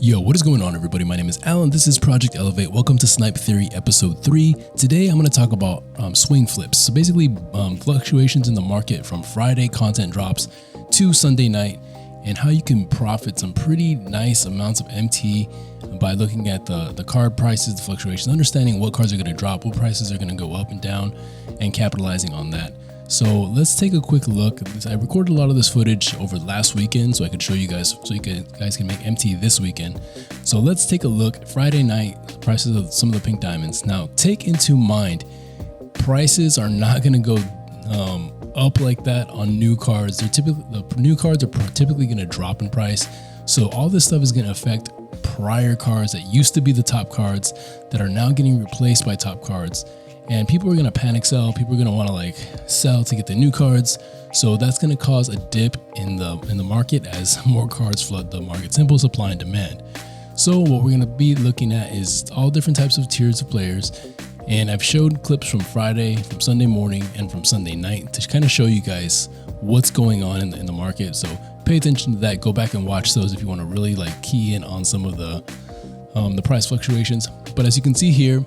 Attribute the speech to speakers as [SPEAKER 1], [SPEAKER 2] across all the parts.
[SPEAKER 1] Yo, what is going on, everybody? My name is Alan. This is Project Elevate. Welcome to Snipe Theory episode 3. Today, I'm going to talk about swing flips. So basically, fluctuations in the market from Friday content drops to Sunday night, and how you can profit some pretty nice amounts of MT by looking at the card prices, the fluctuations, understanding what cards are going to drop, what prices are going to go up and down, and capitalizing on that. So let's take a quick look. I recorded a lot of this footage over last weekend so I could show you guys, so you guys can make MT this weekend. So let's take a look. Friday night, prices of some of the pink diamonds. Now take into mind, prices are not going to go up like that on new cards. The new cards are typically going to drop in price. So all this stuff is going to affect prior cards that used to be the top cards that are now getting replaced by top cards. And people are going to panic sell. People are going to want to sell to get the new cards. So that's going to cause a dip in the market as more cards flood the market. Simple supply and demand. So what we're going to be looking at is all different types of tiers of players. And I've showed clips from Friday, from Sunday morning, and from Sunday night to kind of show you guys what's going on in the market. So pay attention to that. Go back and watch those if you want to really key in on some of the price fluctuations. But as you can see here,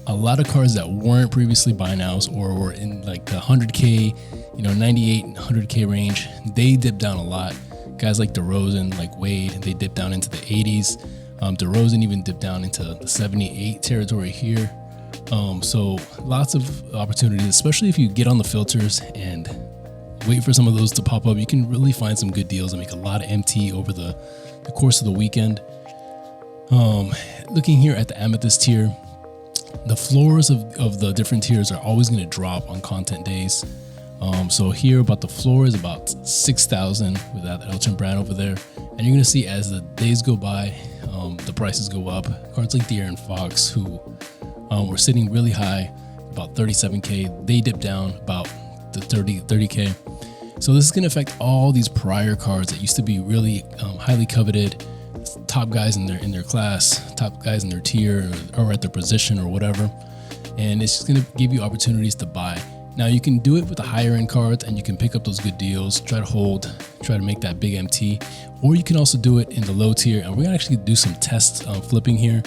[SPEAKER 1] a lot of cards that weren't previously buy nows or were in the 100K, 98 and 100K range, they dipped down a lot. Guys like DeRozan, like Wade, they dipped down into the 80s. DeRozan even dipped down into the 78 territory here. So lots of opportunities, especially if you get on the filters and wait for some of those to pop up. You can really find some good deals and make a lot of MT over the course of the weekend. Looking here at the amethyst tier, the floors of the different tiers are always going to drop on content days. So here about the floor is about 6,000 with that Elton Brand over there. And you're going to see as the days go by, the prices go up. Cards like De'Aaron Fox, who were sitting really high, about 37K, they dip down about the 30K. So this is going to affect all these prior cards that used to be really highly coveted, top guys in their class, top guys in their tier or at their position or whatever. And it's just going to give you opportunities to buy. Now you can do it with the higher end cards and you can pick up those good deals, try to make that big MT, or you can also do it in the low tier. And we're gonna actually do some test flipping here.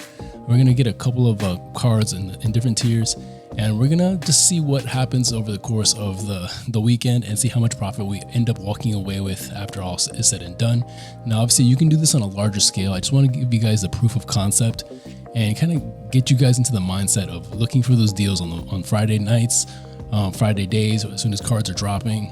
[SPEAKER 1] We're gonna get a couple of cards in different tiers, and we're gonna just see what happens over the course of the weekend and see how much profit we end up walking away with after all is said and done. Now, obviously, you can do this on a larger scale. I just want to give you guys the proof of concept and kind of get you guys into the mindset of looking for those deals on Friday nights, Friday days, as soon as cards are dropping,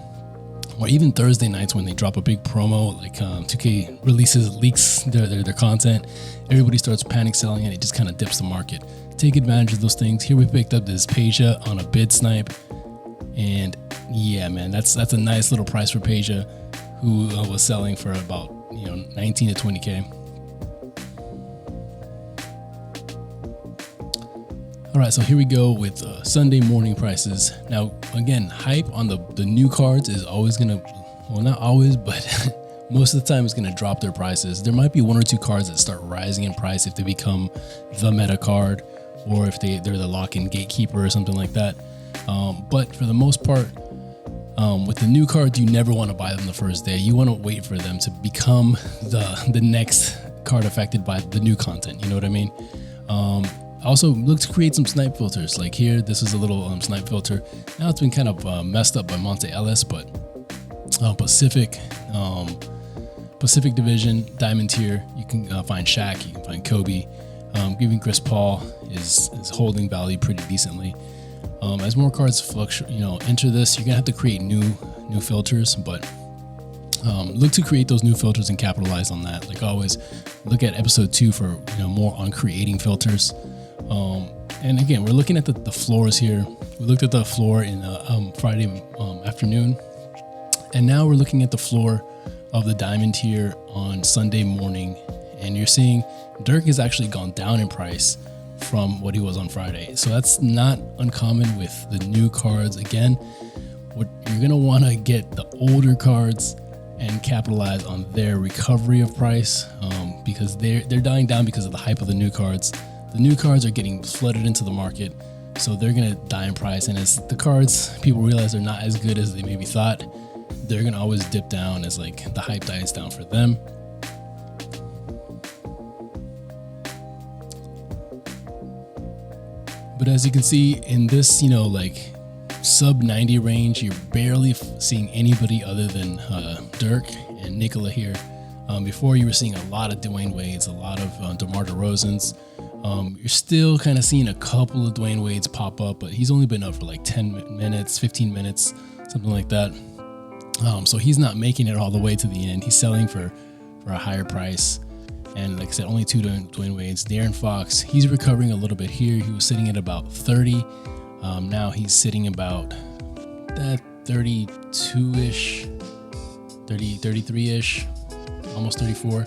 [SPEAKER 1] or even Thursday nights when they drop a big promo, like 2K leaks their content. Everybody starts panic selling and it just kind of dips the market. Take advantage of those things. Here we picked up this Peja on a bid snipe, and yeah, man, that's a nice little price for Peja, who was selling for about 19 to 20K. All right, so here we go with Sunday morning prices. Now, again, hype on the new cards is always gonna, well, not always, but most of the time it's gonna drop their prices. There might be one or two cards that start rising in price if they become the meta card, or if they're the lock-in gatekeeper or something like that. But for the most part, with the new cards, you never want to buy them the first day. You want to wait for them to become the next card affected by the new content. You know what I mean? Also, look to create some snipe filters. Like here, this is a little snipe filter. Now it's been kind of messed up by Monte Ellis, but Pacific Division, Diamond tier, you can find Shaq, you can find Kobe. Giving Chris Paul is holding value pretty decently. As more cards enter this, you're gonna have to create new filters, but look to create those new filters and capitalize on that. Like always, look at episode 2 for more on creating filters. And again, we're looking at the floors here. We looked at the floor in Friday afternoon, and now we're looking at the floor of the diamond tier on Sunday morning. And you're seeing Dirk has actually gone down in price from what he was on Friday. So that's not uncommon with the new cards. Again, what you're gonna want to get the older cards and capitalize on their recovery of price, because they're dying down because of the hype of the new cards. The new cards are getting flooded into the market, so they're gonna die in price. And as the cards, people realize they're not as good as they maybe thought, they're gonna always dip down as the hype dies down for them. But as you can see in this, like sub 90 range, you're barely seeing anybody other than Dirk and Nikola here. Before, you were seeing a lot of Dwayne Wades, a lot of DeMar DeRozans. You're still kind of seeing a couple of Dwayne Wades pop up, but he's only been up for like 10 minutes, 15 minutes, something like that. So he's not making it all the way to the end. He's selling for a higher price. And like I said, only 2 Dwayne Wades. De'Aaron Fox, he's recovering a little bit here. He was sitting at about 30. Now he's sitting about that 32-ish, 33-ish, almost 34.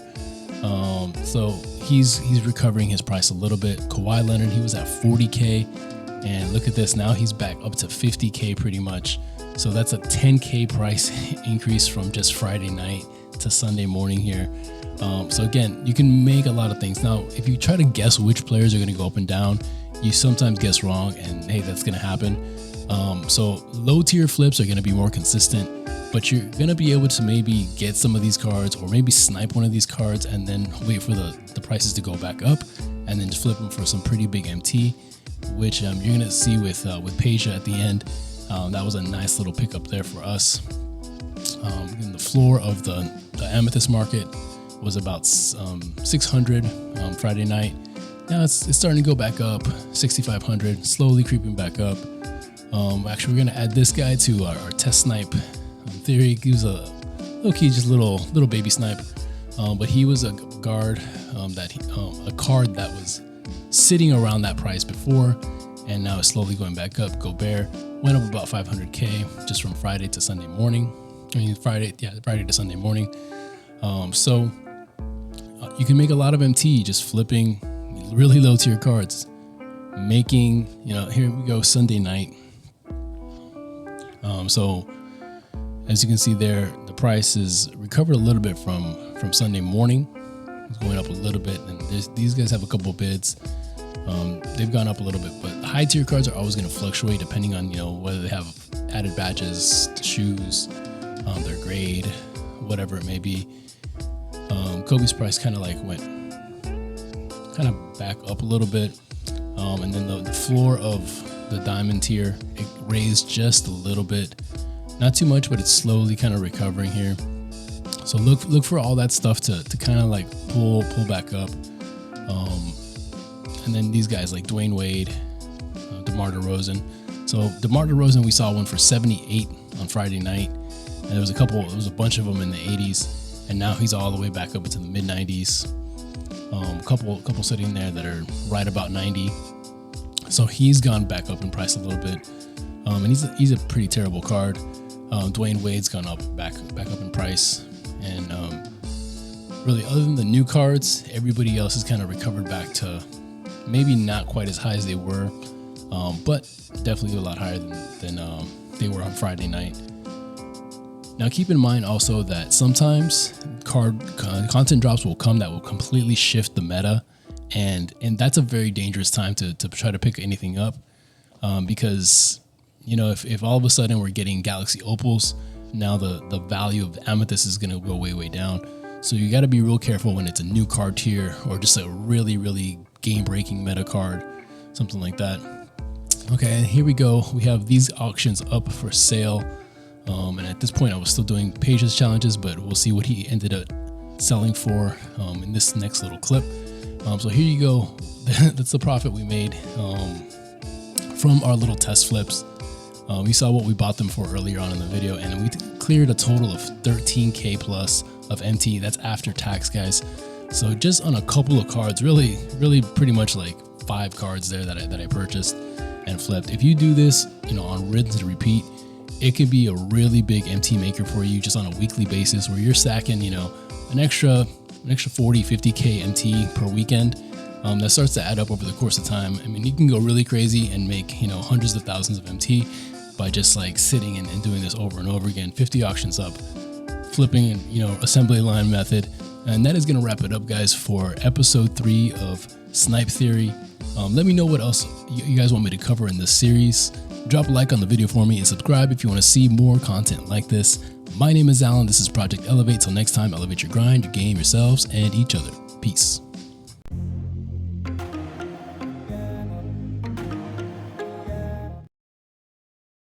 [SPEAKER 1] So he's recovering his price a little bit. Kawhi Leonard, he was at 40K, and look at this. Now he's back up to 50K pretty much. So that's a 10K price increase from just Friday night to Sunday morning here. So again, you can make a lot of things. Now, if you try to guess which players are going to go up and down, you sometimes guess wrong, and hey, that's going to happen. So low tier flips are going to be more consistent, but you're going to be able to maybe get some of these cards or maybe snipe one of these cards and then wait for the prices to go back up and then just flip them for some pretty big MT, which you're going to see with Peja at the end. That was a nice little pickup there for us. In the floor of the Amethyst market was about 600 Friday night. Now it's starting to go back up, 6,500, slowly creeping back up. Actually, we're gonna add this guy to our test snipe theory. He was a low-key, just little baby snipe, but he was a guard a card that was sitting around that price before, and now it's slowly going back up. Gobert went up about 500K just from Friday to Sunday morning. Friday to Sunday morning. So you can make a lot of MT just flipping really low tier cards, making, here we go, Sunday night. So as you can see there, the price is recovered a little bit from Sunday morning. It's going up a little bit, and these guys have a couple of bids. They've gone up a little bit, but high tier cards are always going to fluctuate depending on, whether they have added badges, shoes, their grade, whatever it may be. Kobe's price kind of went back up a little bit, and then the floor of the diamond tier, it raised just a little bit, not too much, but it's slowly kind of recovering here. So look for all that stuff to kind of pull back up. And then these guys like Dwayne Wade, DeMar DeRozan. So DeMar DeRozan, we saw one for 78 on Friday night, and there was a bunch of them in the 80s, and now he's all the way back up into the mid 90s. Couple sitting there that are right about 90. So he's gone back up in price a little bit, and he's a pretty terrible card. Dwayne Wade's gone back up in price, and really other than the new cards, everybody else has kind of recovered back to maybe not quite as high as they were, but definitely a lot higher than they were on Friday night. Now keep in mind also that sometimes content drops will come that will completely shift the meta, and that's a very dangerous time to try to pick anything up, because if all of a sudden we're getting Galaxy Opals, now the value of the Amethyst is going to go way down. So you got to be real careful when it's a new card tier or just a really game-breaking meta card, something like that. Okay, and here we go. We have these auctions up for sale. And at this point, I was still doing Pages challenges, but we'll see what he ended up selling for in this next little clip. So here you go. That's the profit we made from our little test flips. We saw what we bought them for earlier on in the video, and we cleared a total of 13K plus of MT. That's after tax, guys. So just on a couple of cards, really pretty much 5 cards there that I purchased and flipped. If you do this, on rinse and repeat, it could be a really big MT maker for you just on a weekly basis, where you're stacking, an extra 40, 50K MT per weekend. That starts to add up over the course of time. I mean, you can go really crazy and make, hundreds of thousands of MT by just sitting and doing this over and over again. 50 auctions up, flipping and, assembly line method. And that is going to wrap it up, guys, for episode 3 of Snipe Theory. Let me know what else you guys want me to cover in this series. Drop a like on the video for me and subscribe if you want to see more content like this. My name is Alan. This is Project Elevate. Till next time, elevate your grind, your game, yourselves, and each other. Peace.